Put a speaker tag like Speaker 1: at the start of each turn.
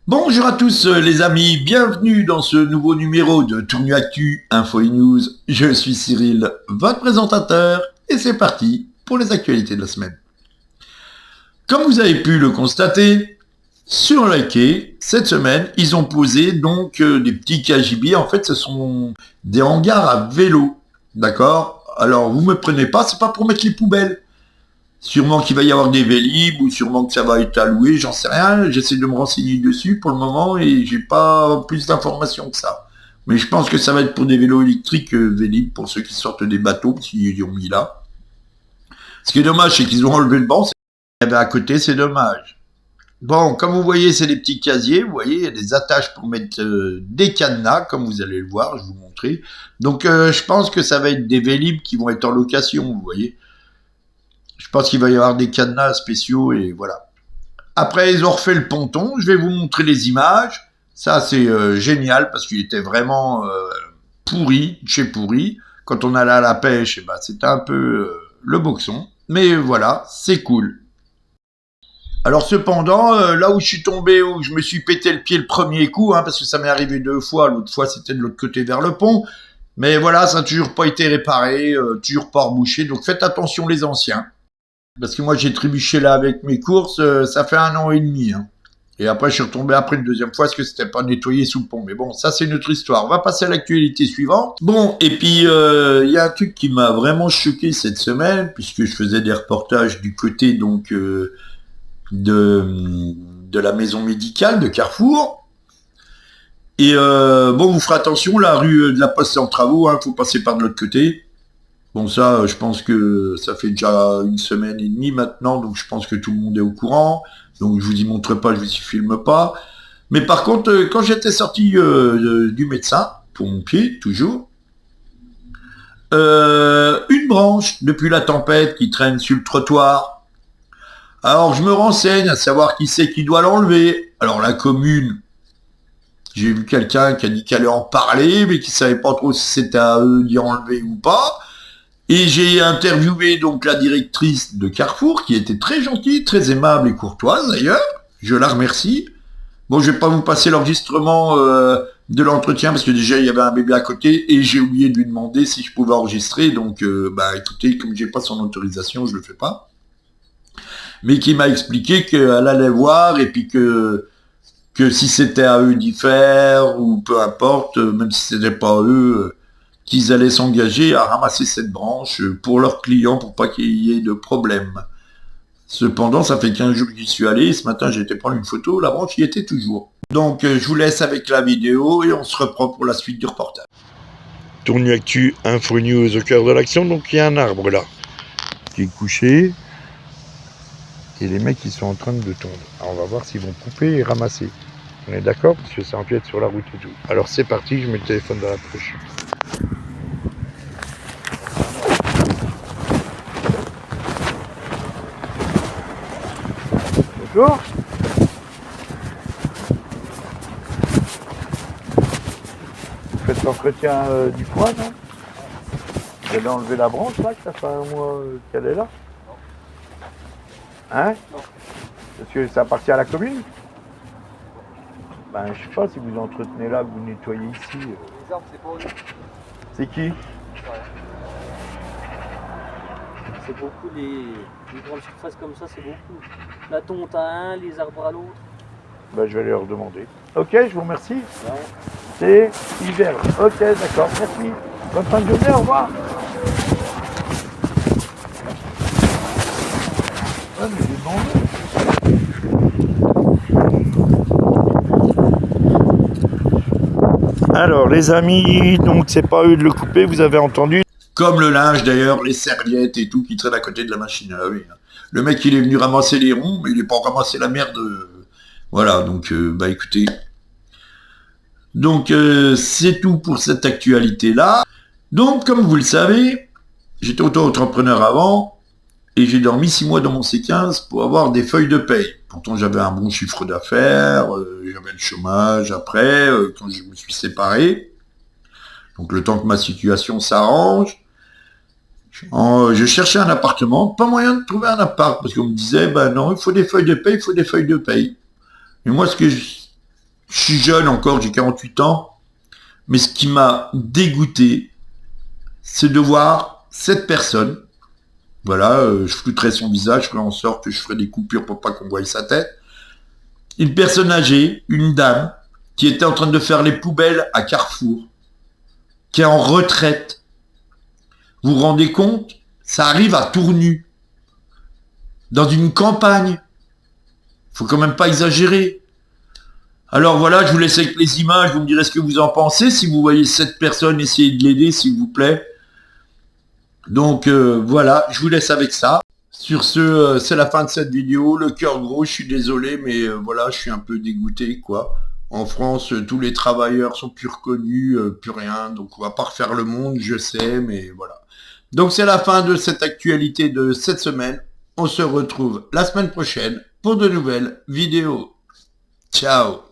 Speaker 1: Bonjour à tous les amis, bienvenue dans ce nouveau numéro de Tournu Actu Info et News. Je suis Cyril, votre présentateur, et c'est parti pour les actualités de la semaine. Comme vous avez pu le constater, sur le quai, cette semaine, ils ont posé donc des petits KGB. En fait, ce sont des hangars à vélo, d'accord? Alors, vous me prenez pas, c'est pas pour mettre les poubelles. Sûrement qu'il va y avoir des Vélib ou sûrement que ça va être alloué, j'en sais rien. J'essaie de me renseigner dessus pour le moment et j'ai pas plus d'informations que ça. Mais je pense que ça va être pour des vélos électriques Vélib pour ceux qui sortent des bateaux, s'ils ont mis là. Ce qui est dommage, c'est qu'ils ont enlevé le banc. Il y avait à côté, c'est dommage. Bon, comme vous voyez, c'est des petits casiers. Vous voyez, il y a des attaches pour mettre des cadenas, comme vous allez le voir, je vais vous montrer. Donc, je pense que ça va être des Vélib qui vont être en location, vous voyez. Je pense qu'il va y avoir des cadenas spéciaux et voilà. Après, ils ont refait le ponton. Je vais vous montrer les images. Ça, c'est génial parce qu'il était vraiment pourri, chez pourri. Quand on allait à la pêche, bah, c'était un peu le boxon. Mais voilà, c'est cool. Alors cependant, là où je suis tombé, où je me suis pété le pied le premier coup, parce que ça m'est arrivé 2 fois, l'autre fois c'était de l'autre côté vers le pont, mais voilà, ça n'a toujours pas été réparé, toujours pas rebouché, donc faites attention les anciens. Parce que moi j'ai trébuché là avec mes courses, ça fait 1 an et demi. Et après je suis retombé après une deuxième fois parce que c'était pas nettoyé sous le pont. Mais bon, ça c'est notre histoire. On va passer à l'actualité suivante. Bon, et puis il y a un truc qui m'a vraiment choqué cette semaine, puisque je faisais des reportages du côté donc de la maison médicale de Carrefour. Et bon, vous ferez attention, la rue de la Poste est en travaux, faut passer par de l'autre côté. Bon, ça, je pense que ça fait déjà 1 semaine et demie maintenant, donc je pense que tout le monde est au courant. Donc je vous y montre pas, je vous y filme pas. Mais par contre, quand j'étais sorti du médecin, pour mon pied, toujours, une branche depuis la tempête qui traîne sur le trottoir. Alors je me renseigne à savoir qui c'est qui doit l'enlever. Alors la commune, j'ai vu quelqu'un qui a dit qu'elle allait en parler, mais qui savait pas trop si c'était à eux d'y enlever ou pas. Et j'ai interviewé donc la directrice de Carrefour, qui était très gentille, très aimable et courtoise d'ailleurs. Je la remercie. Bon, je vais pas vous passer l'enregistrement de l'entretien parce que déjà il y avait un bébé à côté et j'ai oublié de lui demander si je pouvais enregistrer. Donc, bah écoutez, comme j'ai pas son autorisation, je le fais pas. Mais qui m'a expliqué qu'elle allait voir et puis que si c'était à eux d'y faire ou peu importe, même si c'était pas à eux. Qu'ils allaient s'engager à ramasser cette branche pour leurs clients pour pas qu'il y ait de problème. Cependant, ça fait 15 jours que j'y suis allé, ce matin j'ai été prendre une photo, la branche y était toujours. Donc je vous laisse avec la vidéo et on se reprend pour la suite du reportage.
Speaker 2: Tournu Actu, Info News au cœur de l'action, donc il y a un arbre là qui est couché et les mecs ils sont en train de tondre. Alors on va voir s'ils vont couper et ramasser. On est d'accord parce que ça empiète sur la route et tout. Alors c'est parti, je mets le téléphone dans la poche. Bonjour. Vous faites l'entretien du coin, non? Vous allez enlever la branche là, que ça fait 1 mois qu'elle est là? Hein? Parce que ça appartient à la commune? Ben je sais pas si vous entretenez là, que vous nettoyez ici.
Speaker 3: Les arbres, c'est pas eux.
Speaker 2: C'est qui?
Speaker 3: C'est beaucoup les grandes surfaces comme ça, c'est beaucoup. La tonte à un, les arbres à l'autre.
Speaker 2: Ben je vais leur demander. Ok, je vous remercie. Ouais. C'est hiver. Ok, d'accord, merci. Bonne fin de journée, au revoir. Ouais, mais j'ai demandé. Alors les amis, donc c'est pas eux de le couper, vous avez entendu.
Speaker 1: Comme le linge d'ailleurs, les serviettes et tout qui traînent à côté de la machine à laver. Le mec il est venu ramasser les ronds, mais il n'est pas ramassé la merde. Voilà, donc bah écoutez. Donc c'est tout pour cette actualité-là. Donc comme vous le savez, j'étais auto-entrepreneur avant et j'ai dormi 6 mois dans mon C15 pour avoir des feuilles de paye. Pourtant j'avais un bon chiffre d'affaires, j'avais le chômage après, quand je me suis séparé. Donc le temps que ma situation s'arrange, je cherchais un appartement, pas moyen de trouver un appart, parce qu'on me disait, ben non, il faut des feuilles de paye, il faut des feuilles de paye. Et moi, ce que Je suis jeune encore, j'ai 48 ans. Mais ce qui m'a dégoûté, c'est de voir cette personne. Voilà, je flouterai son visage, je ferai en sorte que je ferai des coupures pour pas qu'on voie sa tête. Une personne âgée, une dame, qui était en train de faire les poubelles à Carrefour, qui est en retraite. Vous vous rendez compte? Ça arrive à Tournu, dans une campagne. Faut quand même pas exagérer. Alors voilà, je vous laisse avec les images, vous me direz ce que vous en pensez. Si vous voyez cette personne, essayez de l'aider, s'il vous plaît. Donc voilà, je vous laisse avec ça. Sur ce, c'est la fin de cette vidéo. Le cœur gros, je suis désolé, mais voilà, je suis un peu dégoûté, quoi. En France, tous les travailleurs sont plus reconnus, plus rien. Donc on va pas refaire le monde, je sais, mais voilà. Donc c'est la fin de cette actualité de cette semaine. On se retrouve la semaine prochaine pour de nouvelles vidéos. Ciao!